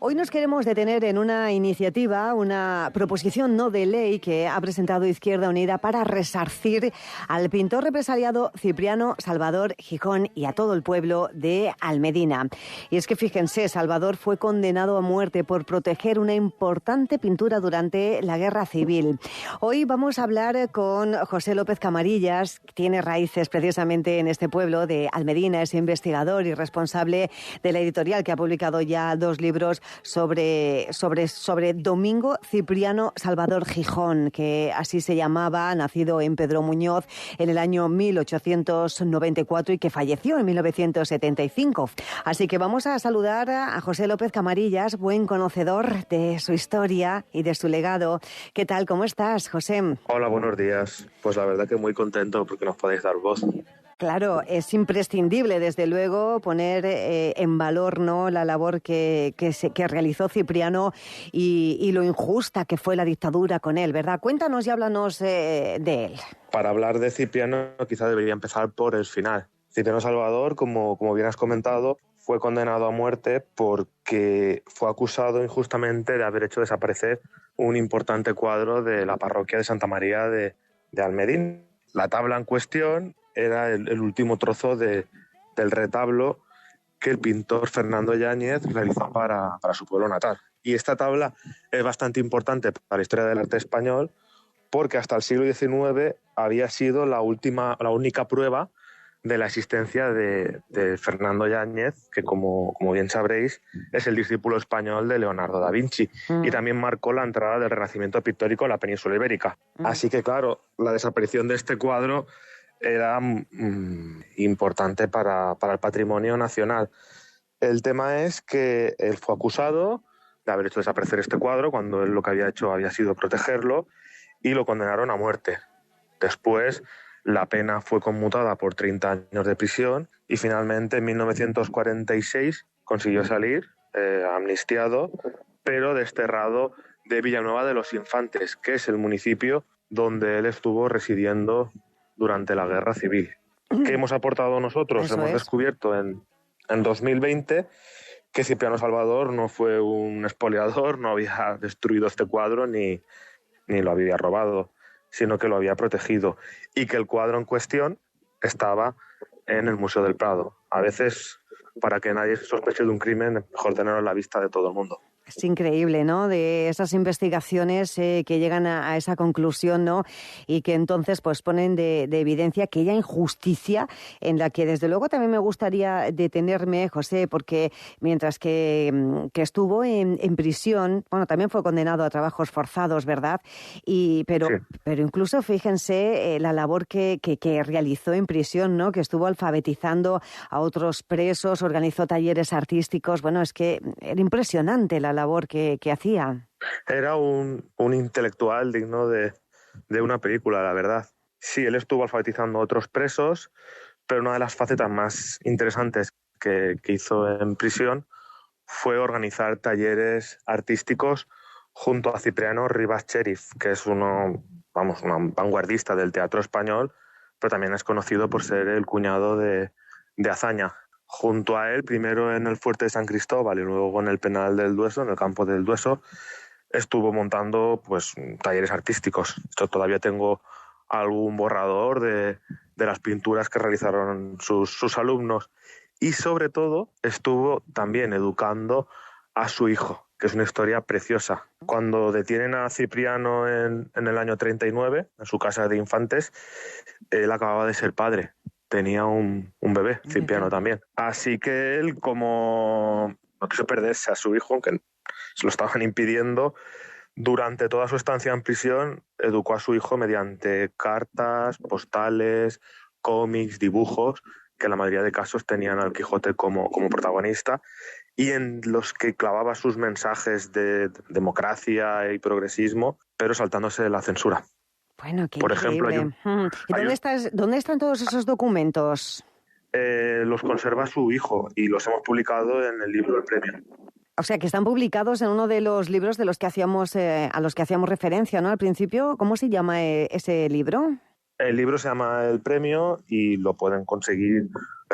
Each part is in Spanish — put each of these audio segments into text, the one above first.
Hoy nos queremos detener en una iniciativa, una proposición no de ley que ha presentado Izquierda Unida para resarcir al pintor represaliado Cipriano Salvador Gijón y a todo el pueblo de Almedina. Y es que fíjense, Salvador fue condenado a muerte por proteger una importante pintura durante la Guerra Civil. Hoy vamos a hablar con José López Camarillas, que tiene raíces precisamente en este pueblo de Almedina, es investigador y responsable de la editorial que ha publicado ya 2 libros sobre Domingo Cipriano Salvador Gijón, que así se llamaba, nacido en Pedro Muñoz en el año 1894 y que falleció en 1975. Así que vamos a saludar a José López Camarillas, buen conocedor de su historia y de su legado. ¿Qué tal? ¿Cómo estás, José? Hola, buenos días. Pues la verdad que muy contento porque nos podéis dar voz. Claro, es imprescindible, desde luego, poner en valor, ¿no?, la labor que realizó Cipriano y lo injusta que fue la dictadura con él, ¿verdad? Cuéntanos y háblanos de él. Para hablar de Cipriano, quizá debería empezar por el final. Cipriano Salvador, como bien has comentado, fue condenado a muerte porque fue acusado injustamente de haber hecho desaparecer un importante cuadro de la parroquia de Santa María de Almedina. La tabla en cuestión era el último trozo del retablo que el pintor Fernando Yáñez realizó para su pueblo natal. Y esta tabla es bastante importante para la historia del arte español porque hasta el siglo XIX había sido la única prueba de la existencia de Fernando Yáñez, que como bien sabréis es el discípulo español de Leonardo da Vinci y también marcó la entrada del Renacimiento pictórico en la península ibérica. Así que claro, la desaparición de este cuadro era importante para el patrimonio nacional. El tema es que él fue acusado de haber hecho desaparecer este cuadro cuando él lo que había hecho había sido protegerlo y lo condenaron a muerte. Después la pena fue conmutada por 30 años de prisión y finalmente en 1946 consiguió salir amnistiado, pero desterrado de Villanueva de los Infantes, que es el municipio donde él estuvo residiendo durante la Guerra Civil. ¿Qué hemos aportado nosotros? Hemos descubierto en 2020 que Cipriano Salvador no fue un expoliador, no había destruido este cuadro ni lo había robado, sino que lo había protegido y que el cuadro en cuestión estaba en el Museo del Prado. A veces, para que nadie se sospeche de un crimen, es mejor tenerlo a la vista de todo el mundo. Es increíble, ¿no?, de esas investigaciones que llegan a esa conclusión, ¿no?, y que entonces pues ponen de evidencia aquella injusticia en la que desde luego también me gustaría detenerme, José, porque mientras que estuvo en prisión, bueno, también fue condenado a trabajos forzados, ¿verdad? Pero incluso fíjense la labor que realizó en prisión, ¿no?, que estuvo alfabetizando a otros presos, organizó talleres artísticos. Bueno, es que era impresionante la labor que hacía. Era un intelectual digno de una película, la verdad. Sí, él estuvo alfabetizando a otros presos, pero una de las facetas más interesantes que hizo en prisión fue organizar talleres artísticos junto a Cipriano Rivas Cherif, que es un vanguardista del teatro español, pero también es conocido por ser el cuñado de Azaña. Junto a él, primero en el Fuerte de San Cristóbal y luego en el Penal del Dueso, en el campo del Dueso, estuvo montando pues talleres artísticos. Yo todavía tengo algún borrador de las pinturas que realizaron sus alumnos. Y sobre todo estuvo también educando a su hijo, que es una historia preciosa. Cuando detienen a Cipriano en el año 39, en su casa de infantes, él acababa de ser padre. Tenía un bebé, Cipriano también. Así que él, como no quiso perderse a su hijo, aunque se lo estaban impidiendo, durante toda su estancia en prisión educó a su hijo mediante cartas, postales, cómics, dibujos, que en la mayoría de casos tenían al Quijote como protagonista, y en los que clavaba sus mensajes de democracia y progresismo, pero saltándose la censura. Bueno, qué Por increíble. ejemplo, ¿Y dónde están todos esos documentos? Los conserva su hijo y los hemos publicado en el libro El Premio. O sea, que están publicados en uno de los libros de los que a los que hacíamos referencia, ¿no?, al principio. ¿Cómo se llama ese libro? El libro se llama El Premio y lo pueden conseguir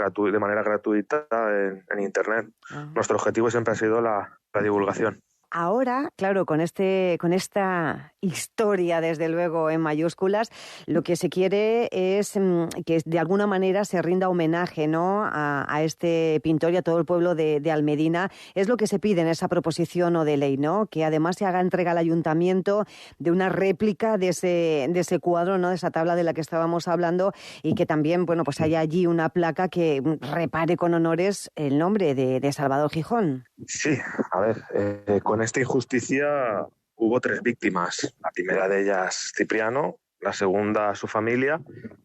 de manera gratuita en Internet. Ah. Nuestro objetivo siempre ha sido la divulgación. Ahora, claro, con esta historia, desde luego, en mayúsculas, lo que se quiere es que de alguna manera se rinda homenaje, ¿no?, a este pintor y a todo el pueblo de Almedina. Es lo que se pide en esa proposición no de ley, ¿no? Que además se haga entrega al ayuntamiento de una réplica de ese cuadro, ¿no?, de esa tabla de la que estábamos hablando, y que también, bueno, pues haya allí una placa que repare con honores el nombre de Salvador Gijón. Sí, a ver, con esta injusticia hubo 3 víctimas. La primera de ellas, Cipriano, la segunda, su familia,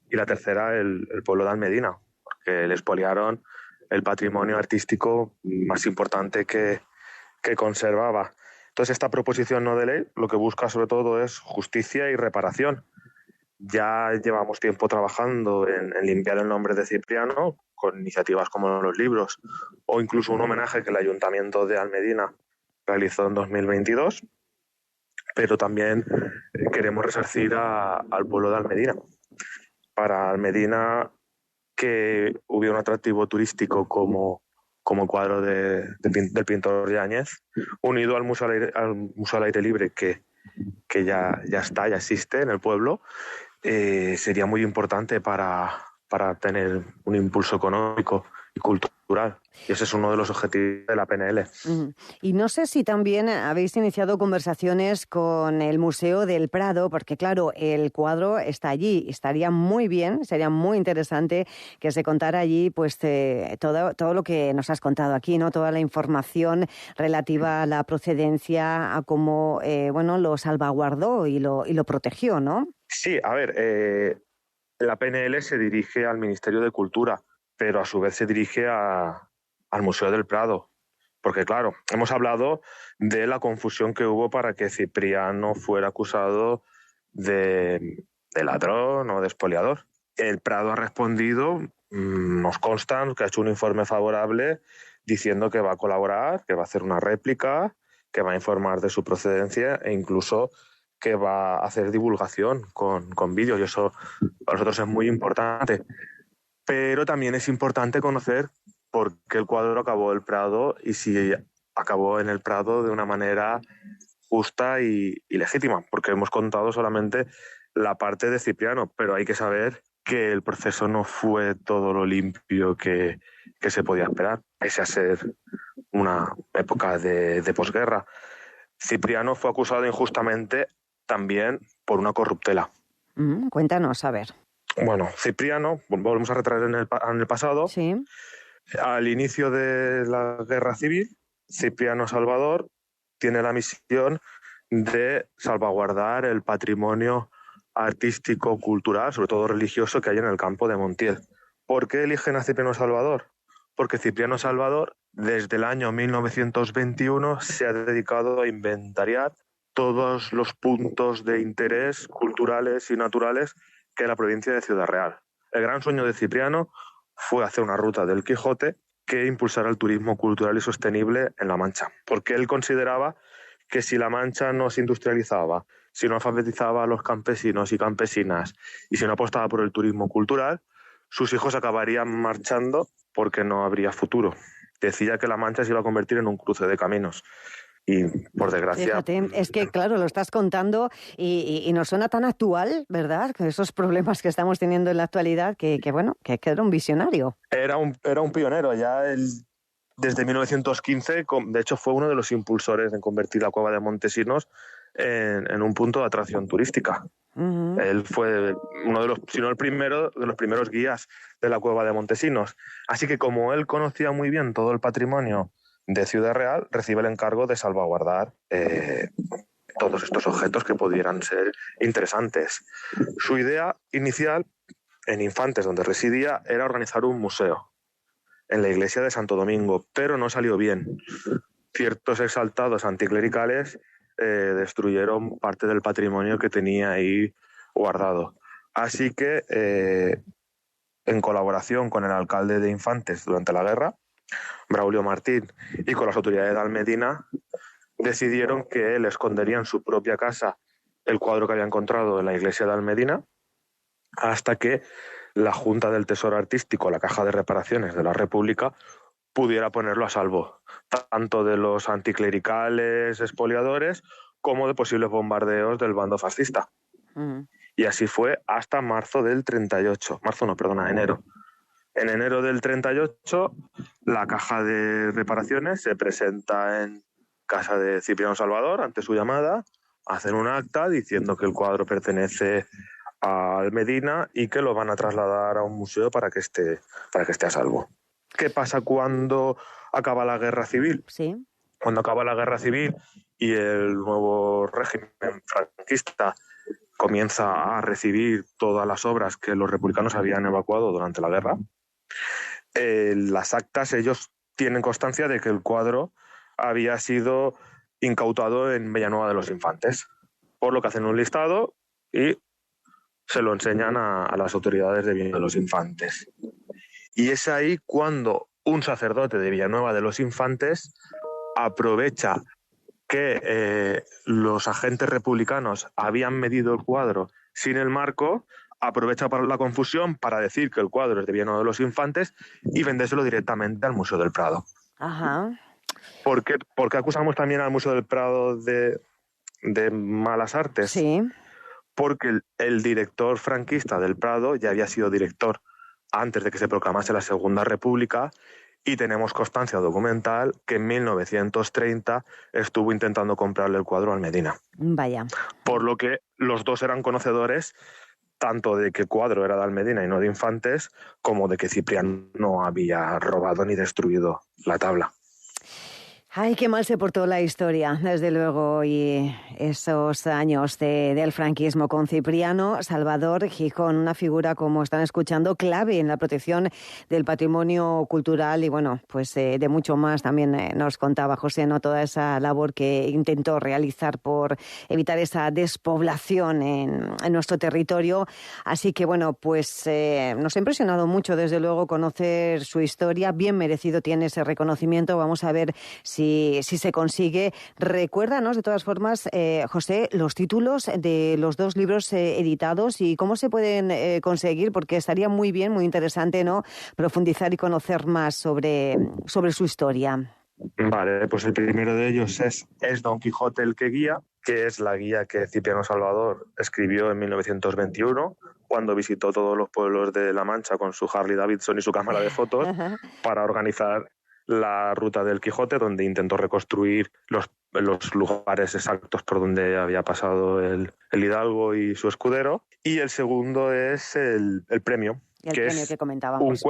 y la tercera, el pueblo de Almedina, porque le expoliaron el patrimonio artístico más importante que conservaba. Entonces, esta proposición no de ley lo que busca sobre todo es justicia y reparación. Ya llevamos tiempo trabajando en limpiar el nombre de Cipriano con iniciativas como los libros o incluso un homenaje que el Ayuntamiento de Almedina realizó en 2022, pero también queremos resarcir al pueblo de Almedina. Para Almedina, que hubiera un atractivo turístico como el cuadro del pintor Yáñez, unido al museo al aire libre que ya existe en el pueblo, sería muy importante para tener un impulso económico y cultural. Y ese es uno de los objetivos de la PNL. Y no sé si también habéis iniciado conversaciones con el Museo del Prado, porque claro, el cuadro está allí. Estaría muy bien, sería muy interesante que se contara allí pues todo lo que nos has contado aquí, ¿no? Toda la información relativa a la procedencia, a cómo lo salvaguardó y lo protegió, ¿no? Sí, a ver, la PNL se dirige al Ministerio de Cultura, pero a su vez se dirige al Museo del Prado. Porque, claro, hemos hablado de la confusión que hubo para que Cipriano fuera acusado de ladrón o de expoliador. El Prado ha respondido, nos consta que ha hecho un informe favorable diciendo que va a colaborar, que va a hacer una réplica, que va a informar de su procedencia e incluso que va a hacer divulgación con vídeos, y eso para nosotros es muy importante. Pero también es importante conocer por qué el cuadro acabó en el Prado y si acabó en el Prado de una manera justa y legítima, porque hemos contado solamente la parte de Cipriano, pero hay que saber que el proceso no fue todo lo limpio que se podía esperar, pese a ser una época de posguerra. Cipriano fue acusado injustamente también por una corruptela. Cuéntanos, a ver. Bueno, Cipriano, volvemos a retraer en el pasado. Sí. Al inicio de la Guerra Civil, Cipriano Salvador tiene la misión de salvaguardar el patrimonio artístico, cultural, sobre todo religioso, que hay en el campo de Montiel. ¿Por qué eligen a Cipriano Salvador? Porque Cipriano Salvador, desde el año 1921, se ha dedicado a inventariar todos los puntos de interés culturales y naturales que hay en la provincia de Ciudad Real. El gran sueño de Cipriano fue hacer una ruta del Quijote que impulsara el turismo cultural y sostenible en La Mancha, porque él consideraba que si La Mancha no se industrializaba, si no alfabetizaba a los campesinos y campesinas y si no apostaba por el turismo cultural, sus hijos acabarían marchando porque no habría futuro. Decía que La Mancha se iba a convertir en un cruce de caminos. Y, por desgracia... Fíjate, es que, claro, lo estás contando y nos suena tan actual, ¿verdad? Que esos problemas que estamos teniendo en la actualidad, que era un visionario. Era un pionero. Desde 1915, de hecho, fue uno de los impulsores en convertir la cueva de Montesinos en un punto de atracción turística. Uh-huh. Él fue uno de los, si no el primero, de los primeros guías de la cueva de Montesinos. Así que como él conocía muy bien todo el patrimonio de Ciudad Real, recibe el encargo de salvaguardar todos estos objetos que pudieran ser interesantes. Su idea inicial, en Infantes, donde residía, era organizar un museo en la iglesia de Santo Domingo, pero no salió bien. Ciertos exaltados anticlericales destruyeron parte del patrimonio que tenía ahí guardado. Así que, en colaboración con el alcalde de Infantes durante la guerra, Braulio Martín, y con las autoridades de Almedina, decidieron que él escondería en su propia casa el cuadro que había encontrado en la iglesia de Almedina hasta que la Junta del Tesoro Artístico, la Caja de Reparaciones de la República, pudiera ponerlo a salvo, tanto de los anticlericales expoliadores como de posibles bombardeos del bando fascista. Y así fue hasta enero. En enero del 38, la Caja de Reparaciones se presenta en casa de Cipriano Salvador ante su llamada, hacen un acta diciendo que el cuadro pertenece al Medina y que lo van a trasladar a un museo para que esté a salvo. ¿Qué pasa cuando acaba la guerra civil? Sí. Cuando acaba la guerra civil y el nuevo régimen franquista comienza a recibir todas las obras que los republicanos habían evacuado durante la guerra, las actas, ellos tienen constancia de que el cuadro había sido incautado en Villanueva de los Infantes, por lo que hacen un listado y se lo enseñan a las autoridades de Villanueva de los Infantes. Y es ahí cuando un sacerdote de Villanueva de los Infantes aprovecha que los agentes republicanos habían medido el cuadro sin el marco, aprovecha para la confusión para decir que el cuadro es de Villanueva de los Infantes y vendérselo directamente al Museo del Prado. Ajá. ¿Por qué acusamos también al Museo del Prado de malas artes? Sí. Porque el director franquista del Prado ya había sido director antes de que se proclamase la Segunda República y tenemos constancia documental que en 1930 estuvo intentando comprarle el cuadro al Medina. Vaya. Por lo que los dos eran conocedores tanto de que el cuadro era de Almedina y no de Infantes, como de que Cipriano no había robado ni destruido la tabla. Ay, qué mal se portó la historia, desde luego, y esos años del franquismo con Cipriano Salvador Gijón, una figura, como están escuchando, clave en la protección del patrimonio cultural y, bueno, pues de mucho más. También nos contaba José, ¿no?, toda esa labor que intentó realizar por evitar esa despoblación en nuestro territorio. Así que, bueno, pues nos ha impresionado mucho, desde luego, conocer su historia. Bien merecido tiene ese reconocimiento. Vamos a ver si se consigue. Recuérdanos, de todas formas, José, los títulos de los dos libros editados y cómo se pueden conseguir, porque estaría muy bien, muy interesante, ¿no?, profundizar y conocer más sobre su historia. Vale, pues el primero de ellos es Don Quijote el que guía, que es la guía que Cipriano Salvador escribió en 1921, cuando visitó todos los pueblos de La Mancha con su Harley Davidson y su cámara de fotos para organizar la ruta del Quijote, donde intentó reconstruir los lugares exactos por donde había pasado el hidalgo y su escudero. Y el segundo es el premio, que es que comentábamos.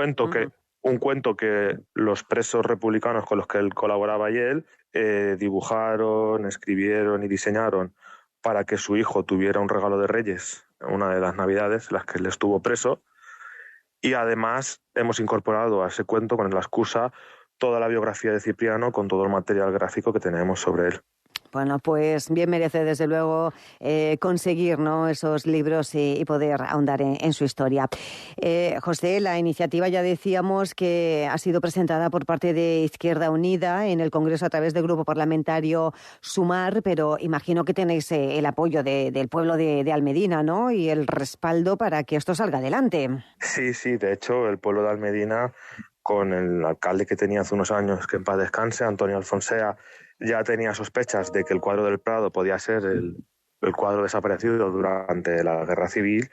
Un cuento que los presos republicanos con los que él colaboraba y él dibujaron, escribieron y diseñaron para que su hijo tuviera un regalo de Reyes en una de las Navidades, las que él estuvo preso. Y además hemos incorporado a ese cuento, con la excusa, toda la biografía de Cipriano con todo el material gráfico que tenemos sobre él. Bueno, pues bien merece desde luego conseguir, ¿no?, esos libros y poder ahondar en su historia. José, la iniciativa, ya decíamos que ha sido presentada por parte de Izquierda Unida en el Congreso a través del grupo parlamentario Sumar, pero imagino que tenéis el apoyo del pueblo de Almedina, ¿no?, y el respaldo para que esto salga adelante. Sí, de hecho el pueblo de Almedina, con el alcalde que tenía hace unos años, que en paz descanse, Antonio Alfonsea, ya tenía sospechas de que el cuadro del Prado podía ser el cuadro desaparecido durante la Guerra Civil,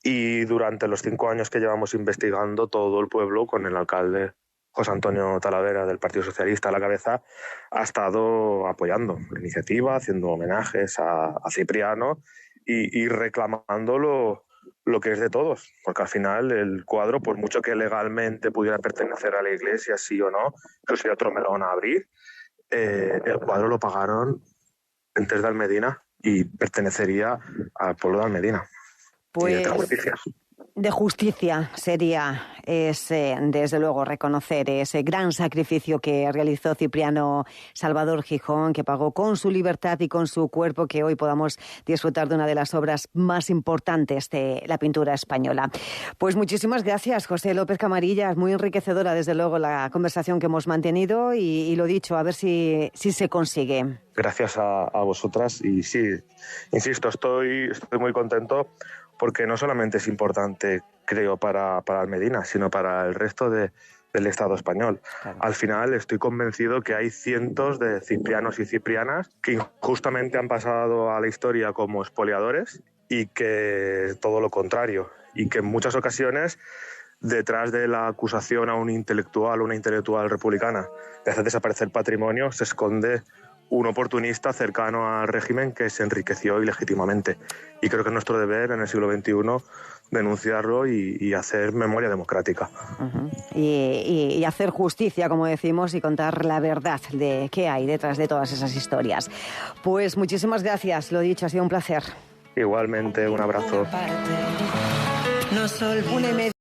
y durante los 5 años que llevamos investigando, todo el pueblo, con el alcalde José Antonio Talavera del Partido Socialista a la cabeza, ha estado apoyando la iniciativa, haciendo homenajes a Cipriano y reclamando lo que es de todos, porque al final el cuadro, por mucho que legalmente pudiera pertenecer a la Iglesia, sí o no, que sería otro melón a abrir, el cuadro lo pagaron entes de Almedina y pertenecería al pueblo de Almedina. Pues y de justicia. De justicia sería desde luego reconocer ese gran sacrificio que realizó Cipriano Salvador Gijón, que pagó con su libertad y con su cuerpo, que hoy podamos disfrutar de una de las obras más importantes de la pintura española. Pues muchísimas gracias, José López Camarillas. Muy enriquecedora, desde luego, la conversación que hemos mantenido y lo dicho, a ver si se consigue. Gracias a vosotras y sí, insisto, estoy muy contento, porque no solamente es importante creo, para Almedina, sino para el resto del Estado español. Claro. Al final estoy convencido que hay cientos de ciprianos y ciprianas que injustamente han pasado a la historia como expoliadores y que todo lo contrario, y que en muchas ocasiones detrás de la acusación a un intelectual o una intelectual republicana de hacer desaparecer patrimonio se esconde un oportunista cercano al régimen que se enriqueció ilegítimamente. Y creo que es nuestro deber en el siglo XXI denunciarlo y hacer memoria democrática. Uh-huh. Y hacer justicia, como decimos, y contar la verdad de qué hay detrás de todas esas historias. Pues muchísimas gracias, lo dicho, ha sido un placer. Igualmente, un abrazo.